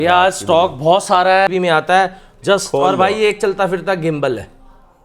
यार स्टॉक बहुत सारा है, अभी में आता है जस्ट। और भाई ये एक चलता फिरता गिम्बल है।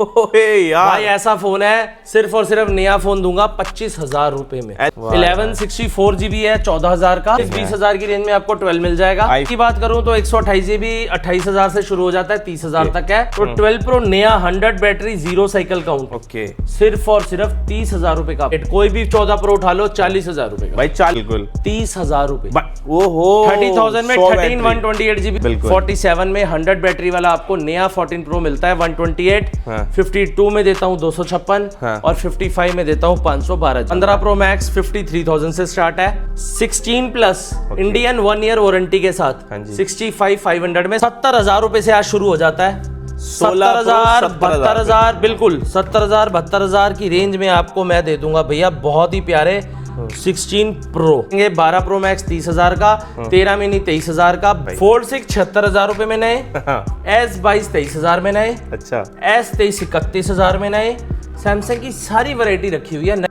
ओहे यार भाई ऐसा फोन है, सिर्फ और सिर्फ नया फोन दूंगा 25,000 रुपए में। 1164 GB है 14,000 का। 20,000 की रेंज में आपको 12 मिल जाएगा। की बात करूं तो 128 GB 28,000 से शुरू हो जाता है, 30,000 तक है। तो 12 Pro नया 100 बैटरी 0 साइकिल काउंट, ओके, सिर्फ और सिर्फ 30,000 रुपए का। कोई भी 14 Pro उठा लो 40,000 रुपए का भाई। बिल्कुल 30,000 रुपए। ओहो 30,000 में 13 128 GB, 47 में 100 बैटरी वाला आपको नया 14 Pro मिलता है 128। 52 में देता हूँ 256 और 55 में देता हूँ 512। 15 Pro Max 53,000 से स्टार्ट है। 16 प्लस इंडियन 1 ईयर वारंटी के साथ 65,500 में 70,000 रुपए से आज शुरू हो जाता है। 70,000 72,000, बिल्कुल 70,000 72,000 की रेंज में आपको मैं दे दूंगा भैया, बहुत ही प्यारे 16 Pro। 12 Pro Max 30,000 का, 13 मिनी 23,000 का, Fold 6 76,000 रुपए में नए, S22 23,000 में नए, अच्छा, S23 31,000 में नए। सैमसंग की सारी वैरायटी रखी हुई है।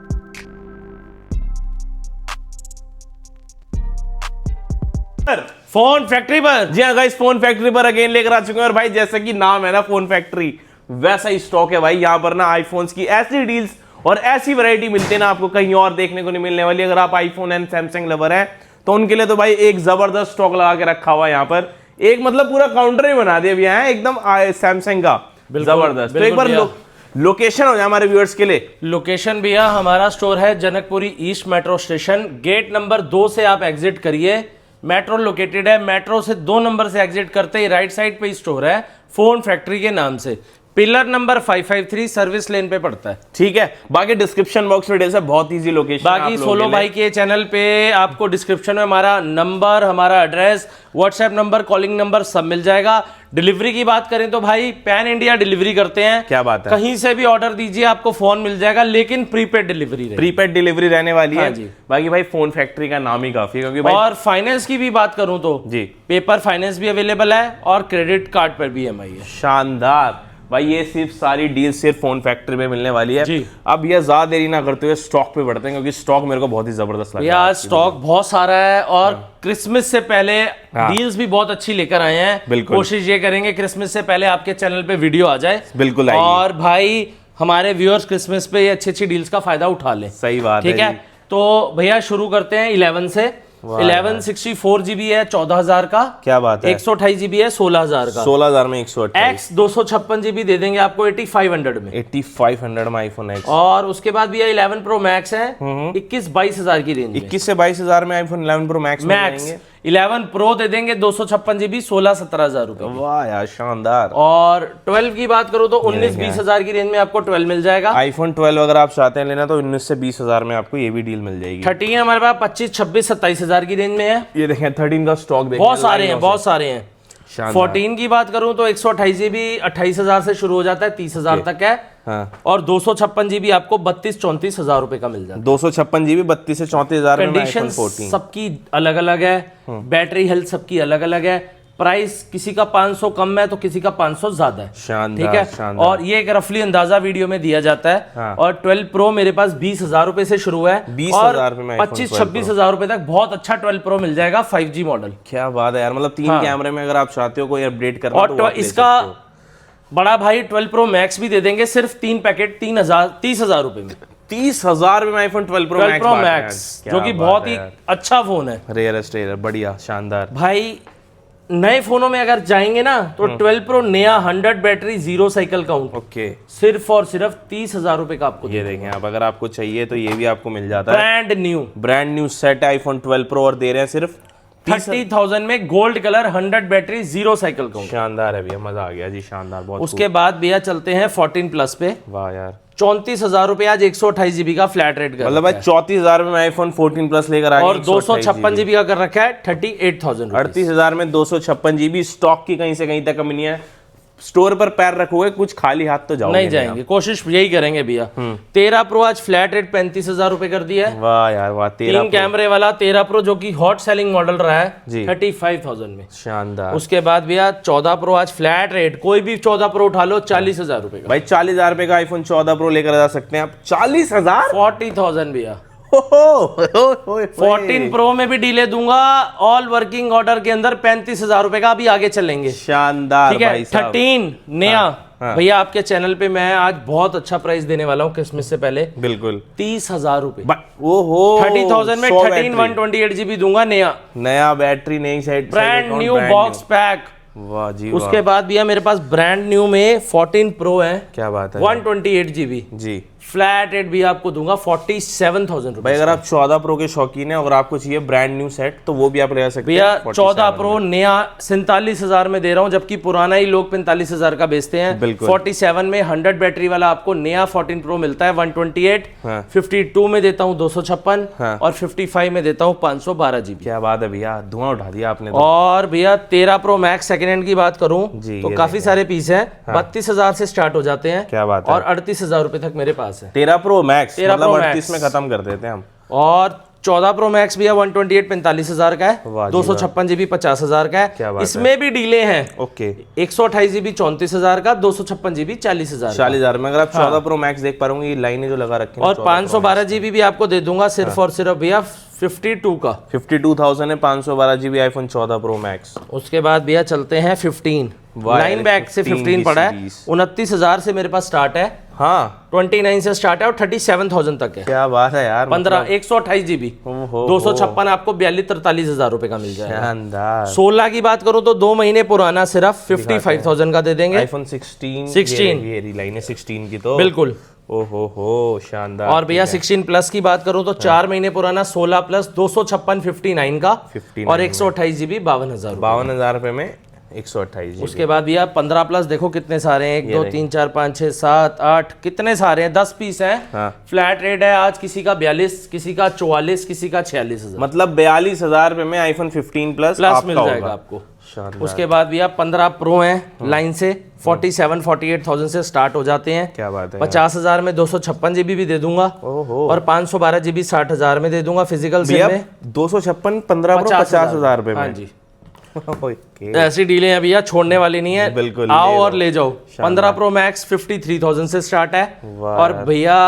फोन फैक्ट्री पर, जी हाँ गाइस, फोन फैक्ट्री पर अगेन लेकर आ चुके हैं। और भाई जैसा कि नाम है ना फोन फैक्ट्री, वैसा ही स्टॉक है भाई। यहाँ पर ना आईफोन्स की ऐसी डील्स और ऐसी वैरायटी मिलती है ना, आपको कहीं और देखने को नहीं मिलने वाली। अगर आप आईफोन एंड सैमसंग लवर हैं तो उनके लिए तो भाई एक जबरदस्त स्टॉक लगा के रखा हुआ है यहाँ पर। एक मतलब पूरा काउंटर ही बना दिया भैया है एकदम सैमसंग का, जबरदस्त। तो एक बार लोकेशन हो जाए हमारे व्यूअर्स के लिए। लोकेशन भैया हमारा स्टोर है Janakpuri East metro station, gate number 2 से आप एग्जिट करिए। मेट्रो लोकेटेड है, मेट्रो से 2 नंबर से एग्जिट करते ही राइट साइड पे ही स्टोर है फोन फैक्ट्री के नाम से। पिलर नंबर 553 सर्विस लेन पे पड़ता है। ठीक है, बाकी डिस्क्रिप्शन बॉक्स में है, बहुत इजी लोकेशन। बाकी सोलो भाई के चैनल पे आपको डिस्क्रिप्शन में हमारा नंबर, हमारा address, WhatsApp number, calling number सब मिल जाएगा। डिलीवरी की बात करें तो भाई पैन इंडिया डिलीवरी करते हैं। क्या बात है, कहीं से भी ऑर्डर दीजिए आपको फोन मिल जाएगा, लेकिन प्रीपेड डिलीवरी प्रीपेड डिलीवरी रहने वाली है जी। बाकी भाई फोन फैक्ट्री का नाम ही काफी है, क्योंकि भाई और फाइनेंस की भी बात करूं तो जी पेपर फाइनेंस भी अवेलेबल है और क्रेडिट कार्ड पर भी EMI है। शानदार भाई, ये सिर्फ सारी डील सिर्फ फोन फैक्ट्री में मिलने वाली है जी। अब ये ज्यादा देरी ना करते हुए स्टॉक पे बढ़ते हैं, क्योंकि स्टॉक मेरे को बहुत ही जबरदस्त लगा। यार स्टॉक बहुत सारा है और क्रिसमस से पहले डील्स भी बहुत अच्छी लेकर आए हैं। कोशिश ये करेंगे क्रिसमस से पहले आपके चैनल पे वीडियो आ जाए। बिल्कुल। और भाई हमारे व्यूअर्स क्रिसमस पे ये अच्छी अच्छी डील्स का फायदा उठा लें। सही बात ठीक है, तो भैया शुरू करते हैं 11 से। 1164 GB है 14,000 का। क्या बात है। 128 GB है 16,000 का। 16,000 में 128। X 256 GB दे देंगे आपको 8500 में। 8500 में आईफोन X। और उसके बाद भी 11 Pro Max है 21-22,000 की रेंज में। 21 से 22,000 में iPhone 11 Pro Max max 11 Pro दे देंगे 256 GB 16-17,000 रुपए। वाह यार शानदार। और 12 की बात करूं तो 19-20,000 की रेंज में आपको 12 मिल जाएगा। आईफोन 12 अगर आप चाहते हैं लेना तो 19 से 20,000 में आपको ये भी डील मिल जाएगी। 13 हमारे पास 25-26-27,000 की रेंज में है। ये देखें 13 का स्टॉक देखें, बहुत सारे हैं, बहुत सारे हैं। 14 की बात करूं तो 128 GB 28,000 से शुरू हो जाता है, 30,000 तक है। हाँ। और 256 GB आपको 32-34,000 रुपए का मिल जाता है। 256 GB 32 से 34,000 में कंडीशन सबकी अलग अलग है, बैटरी हेल्थ सबकी अलग अलग है, प्राइस किसी का 500 कम है तो किसी का 500 ज्यादा है। शानदार, ठीक है, शानदार। और ये एक रफली अंदाजा वीडियो में दिया जाता है। हाँ। और 12 Pro मेरे पास 20,000 रुपए से शुरू है, 20,000 रुपए में 25-26,000 रुपए तक बहुत अच्छा 12 Pro मिल जाएगा 5G मॉडल। क्या बात है यार, मतलब 3 कैमरे में अगर आप चाहते हो कोई अपडेट करना और तो इसका बड़ा भाई 12 Pro Max भी दे देंगे सिर्फ 3 पैकेट 30,000 रुपए में। 30,000 में आईफोन 12 Pro Max जो कि बहुत ही अच्छा फोन है। रेयरेस्ट रेयर, बढ़िया शानदार। भाई नए फोनों में अगर जाएंगे ना तो 12 Pro नया 100 बैटरी 0 साइकिल काउंट, ओके, सिर्फ और सिर्फ 30,000 रुपए का आपको। ये देखें आप, अगर आपको चाहिए तो ये भी आपको मिल जाता है। Brand new set iPhone 12 Pro और दे रहे हैं सिर्फ 30,000 में, gold colour 100 battery 0 cycle count. शानदार है भैया, मजा आ गया जी, शानदार बहुत। उसके बाद भैया चलते हैं 14 प्लस पे। वाह यार, 34,000 रुपए आज 128 GB का फ्लैट रेट कर, मतलब भाई 34,000 में आईफोन 14 प्लस लेकर आ गए। और 256 GB का कर रखा है 38,000। 38,000 में 256 GB, स्टॉक की कहीं से कहीं तक कमी नहीं है। स्टोर पर पैर रखोगे कुछ खाली हाथ तो जाओगे नहीं जाएंगे, कोशिश यही करेंगे भैया। 13 Pro आज फ्लैट रेट 35,000 रुपए कर दिया है। वाह यार वाह, 3 कैमरे वाला 13 Pro जो कि हॉट सेलिंग मॉडल रहा है जी, 35,000 में। शानदार। उसके बाद भैया 14 Pro आज फ्लैट रेट, कोई भी 14 Pro उठा लो 40,000 रुपए का। भाई 40,000 रुपए का आईफोन 14 Pro लेकर जा सकते हैं आप। 40,000 40,000 भैया। 14 प्रो में भी डीले दूंगा, ऑल वर्किंग ऑर्डर के अंदर 35,000 रुपए का। अभी आगे चलेंगे, शानदार ठीक है। भाई साहब। 13 नया, हाँ। भैया आपके चैनल पे मैं आज बहुत अच्छा प्राइस देने वाला हूँ क्रिसमस से पहले। बिल्कुल 30,000 रुपए। ओहो 30,000 में 13 128 GB दूंगा नया बैटरी, नई set, brand new box pack. वाह जी। उसके बाद भैया मेरे पास ब्रांड न्यू में 14 प्रो है, क्या बात है, 128 GB जी। फ्लैट रेट भी आपको दूंगा 47,000 रुपए। भाई अगर आप 14 प्रो के शौकीन हैं और आपको चाहिए ब्रांड न्यू सेट तो वो भी आप ले सकते हैं। भैया 14 प्रो नया 47,000 में दे रहा हूँ, जबकि पुराना ही लोग 45,000 का बेचते हैं। बिल्कुल। 47 में 100 बैटरी वाला आपको नया 14 प्रो मिलता है 128। हाँ। 52 में देता हूँ 256। हाँ। और 55 में देता हूँ 512 GB। क्या बात है भैया, धुआं उठा दिया आपने तो। और भैया 13 प्रो मैक्स सेकेंड हैंड की बात करूं जी, तो ये काफी सारे पीस हैं। 32,000 से स्टार्ट हो जाते हैं। क्या बात है। और 38,000 रुपए तक मेरे पास है। 13 प्रो मैक्स 13 मतलब Pro 38 Max। में खत्म कर देते हैं हम। और 14 प्रो मैक्स भैया 128 45,000 का है। वाह जी 256 GB 50,000 का क्या है। बात इसमें भी डीले हैं। ओके 128 GB 34,000 का, 256 GB 40,000 का। 40,000 में अगर आप 14 प्रो मैक्स देख पा रहे होंगे, ये लाइनें जो लगा रखी हैं और 512 GB भी आपको दे दूंगा सिर्फ और सिर्फ भैया 52 का। 52,000 है 512 GB आईफोन 14 प्रो मैक्स। उसके बाद भैया चलते हैं 15 लाइन बैक से 15 पड़ा है। 29,000 से मेरे पास स्टार्ट है। हाँ 29 से स्टार्ट है और 37,000 तक है। क्या बात है यार। 128 GB 256 आपको 42-43,000 रुपए का मिल जाएगा। शानदार। 16 की बात करूं तो 2 महीने पुराना सिर्फ 55,000 का दे देंगे। आईफोन 16 ये लाइन है 16 की तो बिल्कुल। ओहो हो शानदार। और भैया 16 प्लस की बात करूं तो 4 महीने पुराना 16 प्लस 256 59 का 59 और 128 GB 52,000 रुपए। 52,000 रुपए में 128 उसके बाद भैया 15 प्लस देखो कितने सारे हैं। 1 2 3 4 5 6 7 8 कितने सारे हैं, 10 पीस हैं। हाँ। फ्लैट रेट है आज किसी का 42, किसी का 44, किसी का 46,000 मतलब 42,000 रुपए में आईफोन 15 प्लस मिल जाएगा आपको। शानदार। उसके बाद भैया 15 प्रो हैं लाइन से 47-48,000 से स्टार्ट हो जाते हैं। क्या बात है। 50,000 में 256 GB भी दे दूंगा। ओहो। और 512 GB 60,000 में दे दूंगा फिजिकल सिम में। 256 15 प्रो 50,000 रुपए में। हाँ जी ओके। ऐसी डीलें हैं भैया, छोड़ने वाली नहीं है। बिल्कुल, आओ ले और लो। ले जाओ। 15 प्रो मैक्स 53,000 से स्टार्ट है। वाह और भैया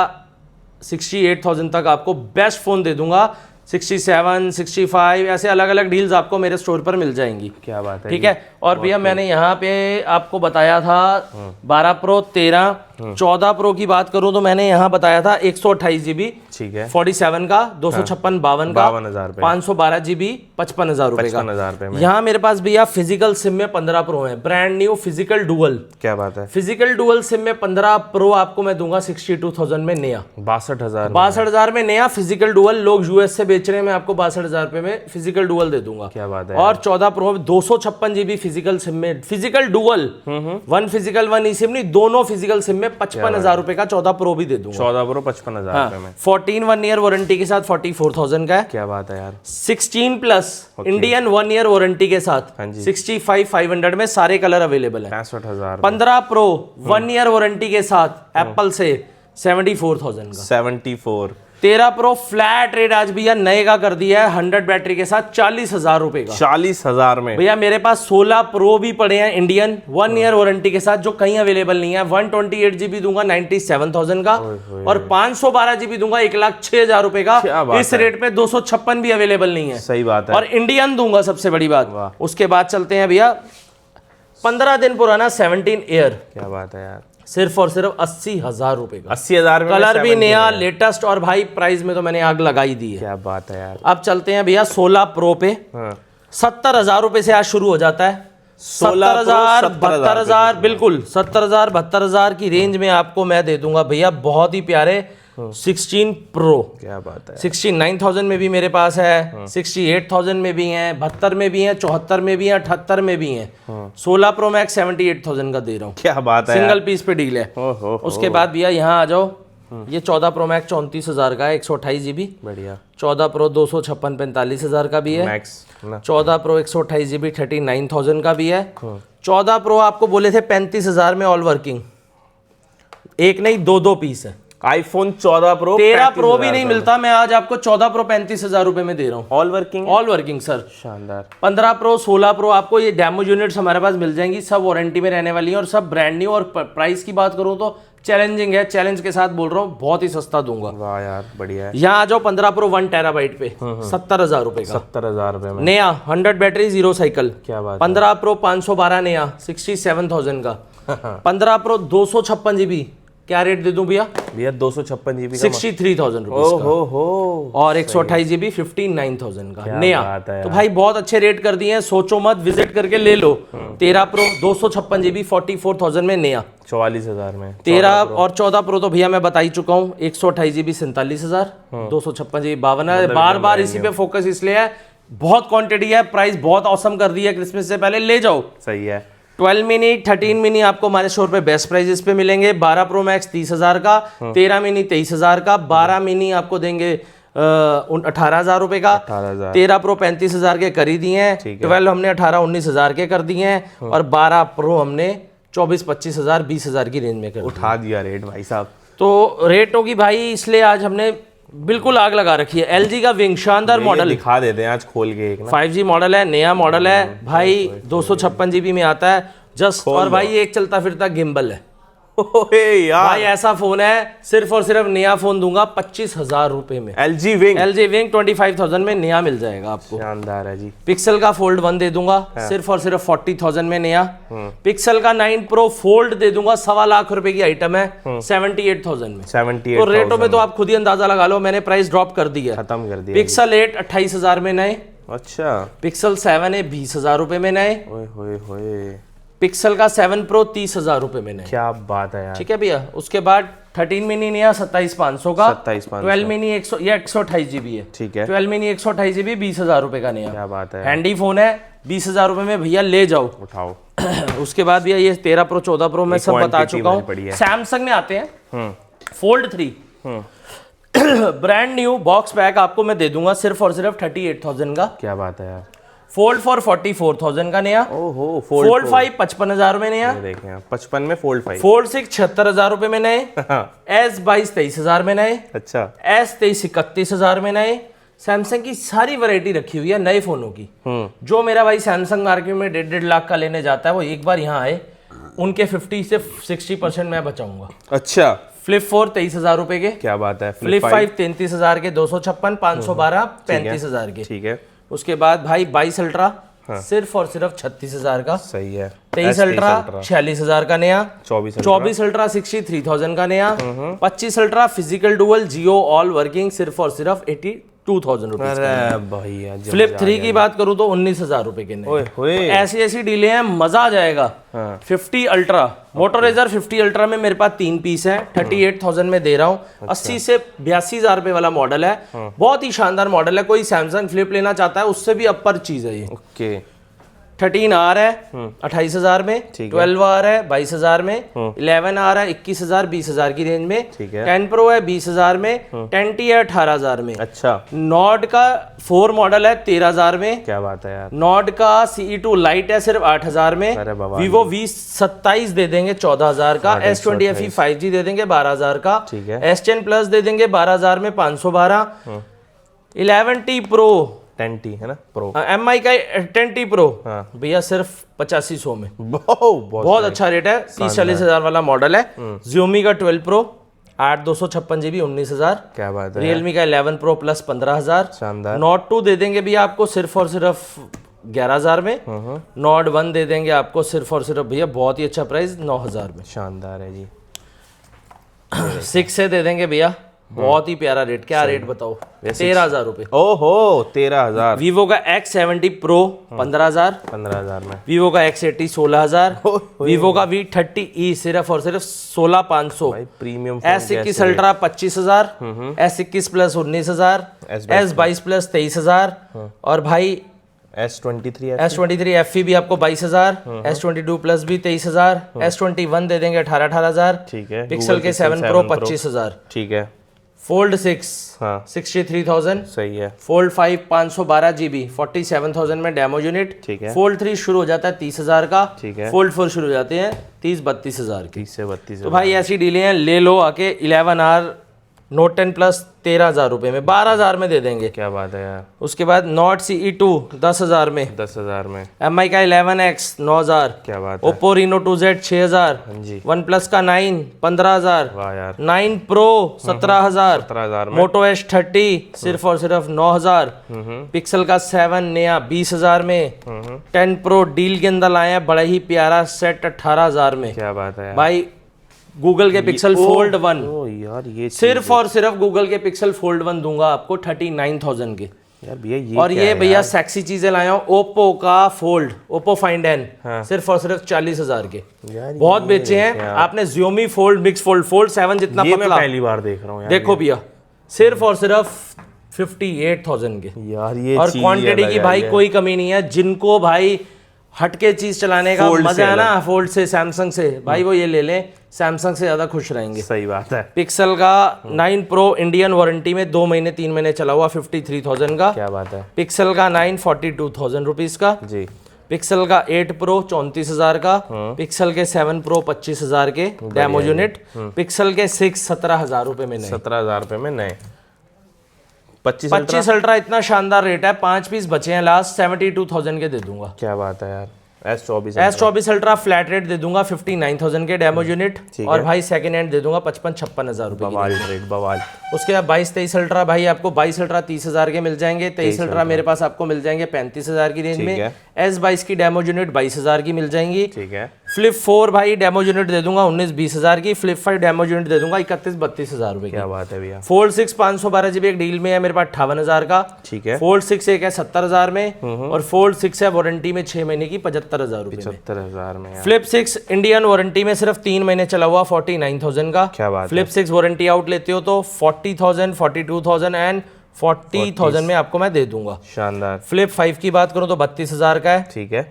68,000 तक आपको बेस्ट फोन दे दूंगा। 67 65 ऐसे अलग अलग डील्स आपको मेरे स्टोर पर मिल जाएंगी। क्या बात है। ठीक है। और भैया मैंने यहाँ पे आपको बताया था 12 प्रो 13 14 प्रो की बात करूं तो मैंने यहाँ बताया था 128 GB ठीक है 47 का 256 52 का 52,000 रुपए। 512 GB 55,000 रुपए का। 55,000 रुपए में। यहाँ मेरे पास भैया फिजिकल सिम में 15 प्रो है, ब्रांड न्यू फिजिकल डुअल। क्या बात है। फिजिकल डुअल सिम में 15 प्रो आपको मैं दूंगा 62,000 में नया। 62,000 62,000 में नया फिजिकल डुअल। लोग यूएस से बेच रहे हैं, मैं आपको 62,000 रुपए में फिजिकल डुअल दे दूंगा। क्या बात है। और 14 प्रो 256 GB फिजिकल सिम में physical dual, one physical one e SIM नहीं, दोनों फिजिकल सिम में 55,000 रुपए का 14 प्रो भी दे दूंगा। 14 प्रो 55,000 रुपए में। 14 1 ईयर वारंटी के साथ 44,000 का है। क्या बात है यार। 16 प्लस इंडियन 1 ईयर वारंटी के साथ हाँ जी। 65,500 में सारे कलर अवेलेबल है। 65,000 15 प्रो 1 ईयर वारंटी के साथ एप्पल से 74,000 का। 74। 13 प्रो फ्लैट रेट आज भैया नए का कर दिया है 100 बैटरी के साथ 40,000 रुपए का। 40,000 में भैया मेरे पास 16 प्रो भी पड़े हैं इंडियन 1 ईयर वारंटी के साथ जो कहीं अवेलेबल नहीं है। 128 GB दूंगा 97,000 का और 512 GB दूंगा 1,06,000 रुपए क्या का। बात इस रेट पे 256 भी अवेलेबल नहीं है। सही बात है। और इंडियन दूंगा सबसे बड़ी बात। वाह। उसके बाद चलते हैं भैया 15 दिन पुराना 17 एयर क्या बात है यार। सिर्फ और सिर्फ 80,000 रुपए का। 80,000 में कलर भी 17 नया है। लेटेस्ट और भाई प्राइस में तो मैंने आग लगाई दी है। क्या बात है यार। अब चलते हैं भैया 16 प्रो पे। हाँ। 70,000 रुपए से आज शुरू हो जाता है। 16 70,000 72,000 बिल्कुल 70,000 72,000 की रेंज में आपको मैं दे दूंगा भैया बहुत ही प्यारे 16 प्रो। क्या बात है। 69,000 में भी मेरे पास है, 68,000 में भी हैं, 72 में भी हैं, 74 में भी हैं, 78 में भी हैं। 16 प्रो मैक्स 78,000 का दे रहा हूँ। क्या बात है यार। सिंगल पीस पे डील है। ओहो। उसके बाद भैया यहाँ आ जाओ। ये 14 प्रो मैक्स 34,000 का है 128 GB। बढ़िया। 14 प्रो 256 45,000 का भी है। मैक्स ना। 14 प्रो 128 GB 39,000 का भी है। 14 प्रो आपको बोले थे 35,000 में ऑल वर्किंग, एक नहीं दो पीस है। iPhone 14 Pro 13 Pro भी नहीं मिलता, मैं आज आपको 14 Pro 35,000 रुपए में दे रहा हूँ। All working, all working sir, शानदार। 15 Pro 16 Pro आपको ये डेमो यूनिट्स हमारे पास मिल जाएंगी, सब वारंटी में रहने वाली हैं और सब ब्रांड न्यू। और प्राइस की बात करूँ तो चैलेंजिंग है, चैलेंज के साथ बोल रहा हूँ, बहुत ही सस्ता दूंगा। वाह यार बढ़िया है। यहाँ आ जाओ 15 Pro 1 टेराबाइट पे 70,000 रुपए का, 70,000 रुपए में नया 100 बैटरी 0 साइकिल। क्या बात 15 Pro 512 नया 67,000 का। 15 Pro 256 GB, क्या रेट दे दूं भैया? भैया 256 GB का 63,000 रुपीज का। हो और 128 GB 59,000 का क्या नया। बात है तो भाई बहुत अच्छे रेट कर दिए हैं, सोचो मत, विजिट करके ले लो। 13 Pro 256 GB 44,000 में नया, 44,000 में। 13 और 14 Pro तो भैया मैं बता ही चुका हूँ, 128 GB 47,000, 256 GB 52,000। बार बार इसी पे फोकस इसलिए है, बहुत क्वांटिटी है, प्राइस बहुत औसम कर दी है क्रिसमस से पहले, ले जाओ। सही है। 12 मिनी 13 मिनी आपको हमारे स्टोर पे बेस्ट प्राइजेस पे मिलेंगे। 12 Pro Max 30,000 का, 13 मिनी 23,000 का, 12 मिनी आपको देंगे 18,000 रुपए का, 18,000। 13 Pro 35,000 के कर ही दिए हैं, 12 हमने 18-19,000 के कर दिए हैं, और 12 Pro हमने 24-25,000 20,000 की रेंज में कर उठा दिया रेट भाई साहब। तो रेटों की भाई इसलिए आज हमने बिल्कुल आग लगा रखी है। LG का विंग शानदार मॉडल दिखा देते हैं आज खोल के एक ना। 5G मॉडल है, नया मॉडल है भाई, 256 GB में आता है जस्ट। और भाई ये एक चलता फिरता गिम्बल है। ओए यार भाई ऐसा फोन है, सिर्फ और सिर्फ नया फोन दूंगा 25,000 रुपए में। LG Wing 25,000 में नया मिल जाएगा आपको। शानदार है जी। पिक्सल का फोल्ड 1 दे दूंगा सिर्फ और सिर्फ 40,000 में नया। पिक्सल का 9 Pro फोल्ड दे दूंगा, 1.25 लाख रुपए की आइटम है, 78,000 में। 78,000 तो रेटों में तो आप खुद ही अंदाजा लगा लो, मैंने प्राइस ड्रॉप कर दी है, खत्म कर दिया। पिक्सल 8 28,000 में नए। अच्छा। पिक्सल 7 है 20,000 रुपए में नए। ओए होए होए। पिक्सल का 7 Pro 30,000 रुपए में नए। क्या बात है यार। ठीक है भैया। उसके बाद 13 मिनी नया 27,500 का, 27,500। 12 मिनी 128 GB है, ठीक है। 12 मिनी 128 GB 20,000 रुपए का नया। क्या बात है। हैंडी फोन है, 20,000 रुपए में भैया ले जाओ। उठाओ। उसके बाद भैया ये 13 Pro 14 Pro मैं सब बता चुका हूँ। बढ़िया। सैमसंग में आते हैं, fold 3 brand new box pack आपको मैं दे दूंगा सिर्फ और सिर्फ 38,000 का। क्या बात है यार। फोल्ड 4 44,000 का नया। ओहो। फोल्ड 5 55,000 में नया। देखें आप 55 में फोल्ड 5। फोल्ड 6 76,000 रुपए में नए। S22 23,000 में नए। अच्छा। S23 31,000 में नए। सैमसंग की सारी वैरायटी रखी हुई है नए फोनों की। जो मेरा भाई सैमसंग मार्केट में 1.5 लाख का लेने जाता है, वो एक बार यहाँ आए, उनके 50 से 60% मैं बचाऊंगा। अच्छा। फ्लिप 4 23,000 रुपए के। क्या बात है। फ्लिप 5 33,000 के, 256 512 35,000 के। ठीक है। उसके बाद भाई 22 अल्ट्रा सिर्फ और सिर्फ 36,000 का। सही है। 23 अल्ट्रा 46,000 का नया। 24 अल्ट्रा 63,000 का नया। 25 अल्ट्रा फिजिकल डुअल जियो ऑल वर्किंग सिर्फ और सिर्फ 82,000 रुपए। अरे भैया फ्लिप 3 की बात करूं तो 19,000 रुपए के नए। ओए होए। ऐसी ऐसी डीलें हैं, मजा आ जाएगा। 50 अल्ट्रा मोटोरेजर 50 अल्ट्रा में मेरे पास 3 पीस है, 38,000 में दे रहा हूँ। 80 से 82,000 रुपए वाला मॉडल है, बहुत ही शानदार मॉडल है। कोई सैमसंग फ्लिप लेना चाहता है उससे भी अपर चीज है ये। ओके। 13R है 28,000 में, 12R है 22,000 में, 11R है 21,000 20,000 की रेंज में, ठीक है। 10 Pro है 20,000 में, 10T है 18,000 में। अच्छा। नॉर्ड का 4 मॉडल है 13,000 में। क्या बात है यार। नॉर्ड का CE2 लाइट है सिर्फ 8,000 में। अरे बाबा। Vivo V27 दे देंगे 14,000 का। S20 FE 5G दे देंगे 12,000 का। ठीक है। S10 Plus दे देंगे 12,000 में 512। 11T Pro 10T है ना प्रो। MI का 10T Pro हाँ। भैया सिर्फ 8500 में। बहुत अच्छा रेट है। 30-40,000 वाला मॉडल है। Xiaomi का 12 Pro 8/256 GB 19,000। क्या बात है। Realme का 11 Pro Plus 15,000। शानदार। Note 2 दे देंगे भैया आपको सिर्फ और सिर्फ 11,000 में। Note 1 दे देंगे आपको सिर्फ और सिर्फ भैया बहुत ही अच्छा प्राइस 9,000 में। शानदार है जी। 6 से दे देंगे भैया बहुत ही प्यारा रेट। क्या रेट बताओ? 13,000 रुपए। ओहो 13,000। Vivo का X70 Pro 15,000। 15,000 में। Vivo का X80 16,000। Vivo का V30e सिर्फ और सिर्फ 16,500। Premium. S21 ultra 25,000। S21 plus 19,000। S22 plus 23,000। और भाई S23 FE भी आपको 22,000। S22 प्लस भी 23,000। S21 दे देंगे 18,000। ठीक है। पिक्सल के 7 Pro 25,000। ठीक है। फोल्ड 6 हाँ 63,000, सही है। फोल्ड 5 512 GB 47,000 में डेमो यूनिट। ठीक है। फोल्ड 3 शुरू हो जाता है 30,000 का। ठीक है। फोल्ड 4 शुरू हो जाते हैं 30-32,000 की। 30 से 32। तो भाई ऐसी डीलें हैं, ले लो आके 11R नोट 10 प्लस 13,000 रुपये में, 12,000 में दे देंगे। क्या बात है यार। उसके बाद नॉट CE2 10,000 में, 10,000 में। MI का 11X 9,000, क्या बात है। ओप्पो Reno 2Z 6,000, हाँ जी। वन प्लस का 9 15,000, वाह यार। 9 Pro 17,000, 17,000 में। मोटो S30 सिर्फ और सिर्फ 9,000, पिक्सल का 7 नया 20,000 में, 10 Pro डील के अंदर लाए हैं, बड़ा ही प्यारा सेट 18,000 में। क्या बात है यार। भाई गूगल के पिक्सल फोल्ड 1 ओ यार ये सिर्फ और सिर्फ गूगल के पिक्सल फोल्ड 1 दूंगा आपको 39,000 के। यार भैया ये और क्या ये है भैया यार? सेक्सी चीजें लाया हूँ, ओप्पो का फोल्ड, ओप्पो फाइंड एन, सिर्फ और सिर्फ 40,000 के। यार बहुत ये बेचे हैं क्या? आपने Xiaomi fold, mix fold, fold 7 जितना ये मैं पतला, पहली बार देख रहा हूँ यार। देखो भैया सिर्फ और सिर्फ 58,000 के। यार ये और चीज़ क्वांटिटी अलग की है भाई ये। कोई कमी नहीं है। जिनको भाई हटके चीज चलाने का Fold से मजा है ना, अलग। फोल्ड से, सैमसंग से, भाई वो ये ले लें, सैमसंग से ज्यादा खुश रहेंगे। सही बात है। पिक्सल का 9 Pro इंडियन वारंटी में 2 महीने 3 महीने चला हुआ 53,000 का। क्या बात है। पिक्सल का 9 42,000 रुपीज का। जी। पिक्सल का 8 Pro 34,000 का। पिक्सल के 7 Pro 25,000 के डेमो यूनिट। पिक्सल के 6 17,000 रुपए में नए। 17,000 रुपए में नए। 25 अल्ट्रा इतना शानदार रेट है, 5 पीस बचे हैं लास्ट, 72,000 के दे दूंगा। क्या बात है यार। S24 अल्ट्रा फ्लैट रेट दे दूंगा 59,000 के डेमो यूनिट। और भाई सेकंड हैंड दे दूंगा 55-56,000 रुपए बवाल रेट बवाल। उसके बाद 22-23 अल्ट्रा भाई आपको 22 अल्ट्रा 30,000 के मिल जाएंगे। 23 अल्ट्रा मेरे पास आपको मिल जाएंगे 35,000 की रेंज में। S22 की डेमो यूनिट 22,000 की मिल जाएंगी। ठीक है। फ्लिप 4 भाई डेमो यूनिट दे दूंगा 19-20,000 की। फ्लिप 5 डेमो यूनिट दे दूंगा 31-32,000 रुपए की। क्या बात है भैया। फोल्ड 6 512 GB एक डील में है मेरे पास 58,000 का। ठीक है। फोल्ड 6 एक है 70,000 में, और फोल्ड 6 है वारंटी में 6 महीने की 75,000 रुपए में। 75,000 में यार। फ्लिप 6 इंडियन वारंटी में सिर्फ 3 महीने चला हुआ 49,000 का। क्या बात है। फ्लिप 6 वारंटी आउट लेते हो तो 40,000 42,000 एंड 40,000 में आपको मैं दे दूंगा। शानदार। फ्लिप 5 की बात करूं तो 32,000 का है। ठीक है।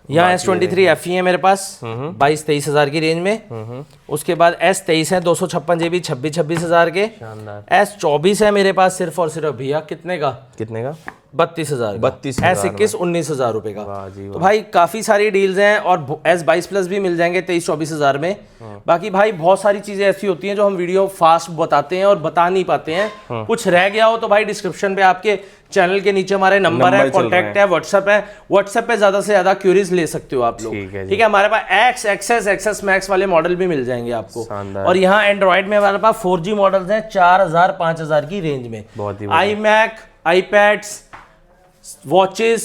यहाँ S23 FE है मेरे पास 22-23,000 की रेंज में। उसके बाद S23 है 256 GB 26,000 के। शानदार। S24 है मेरे पास सिर्फ और सिर्फ भैया कितने का, कितने का? 32,000 का। 32,000 S21 19,000 रुपए का। वाह जी वाह। तो भाई काफी सारी डील्स हैं, और S22 प्लस भी मिल जाएंगे 23-24,000 में। बाकी भाई बहुत सारी चीजें ऐसी होती हैं जो हम वीडियो फास्ट बताते हैं और बता नहीं पाते हैं। कुछ रह गया हो तो भाई डिस्क्रिप्शन पे आपके चैनल के नीचे हमारे नंबर है, कॉन्टैक्ट है, व्हाट्सएप है। व्हाट्सएप पे ज्यादा से ज्यादा क्यूरीज ले सकते हो आप लोग। ठीक है। हमारे पास X, XS, XS Max वाले मॉडल भी मिल जाएंगे आपको। और यहाँ एंड्रॉइड में हमारे पास 4G मॉडल्स हैं 4,000 5,000 की रेंज में। बहुत ही iMac, iPads, वॉचेस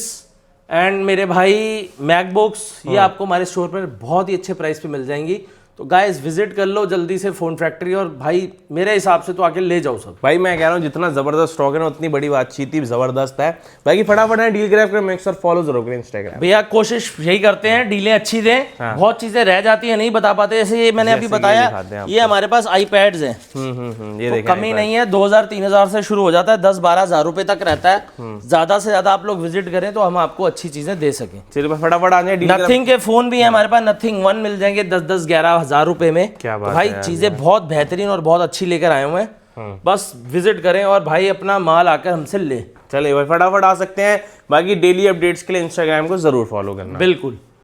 एंड मेरे भाई मैकबुक्स, ये आपको हमारे स्टोर पर बहुत ही अच्छे प्राइस पे मिल जाएंगी। तो गाइस विजिट कर लो जल्दी से फोन फैक्ट्री, और भाई मेरे हिसाब से तो आके ले जाओ सब। भाई मैं कह रहा हूँ जितना जबरदस्त स्टॉक है ना उतनी बड़ी बातचीत ही जबरदस्त है। बाकी फटाफट है डील ग्रैब करें, मेक श्योर फॉलो जरूर करें इंस्टाग्राम। भैया कोशिश यही करते हैं डीलें अच्छी दें। बहुत चीजें रह जाती है नहीं बता पाते, जैसे ये मैंने अभी बताया, ये हमारे पास iPads हैं। ये तो कमी नहीं है, 2,000-3,000 से शुरू हो जाता है, 10-12,000 रुपए तक रहता है। ज्यादा से ज्यादा आप लोग विजिट करें तो हम आपको अच्छी चीजें दे सकें। चलिए फटाफट आ जाए। नथिंग के फोन भी है हमारे पास, नथिंग 1 मिल जाएंगे 10-11,000 रुपए में। क्या बात तो भाई चीजें बहुत बेहतरीन और बहुत अच्छी लेकर आए हुए हैं। बस विजिट करें और भाई अपना माल आकर हमसे ले। चलिए भाई फटाफट आ सकते हैं। बाकी डेली अपडेट्स के लिए इंस्टाग्राम को जरूर फॉलो करना। बिल्कुल।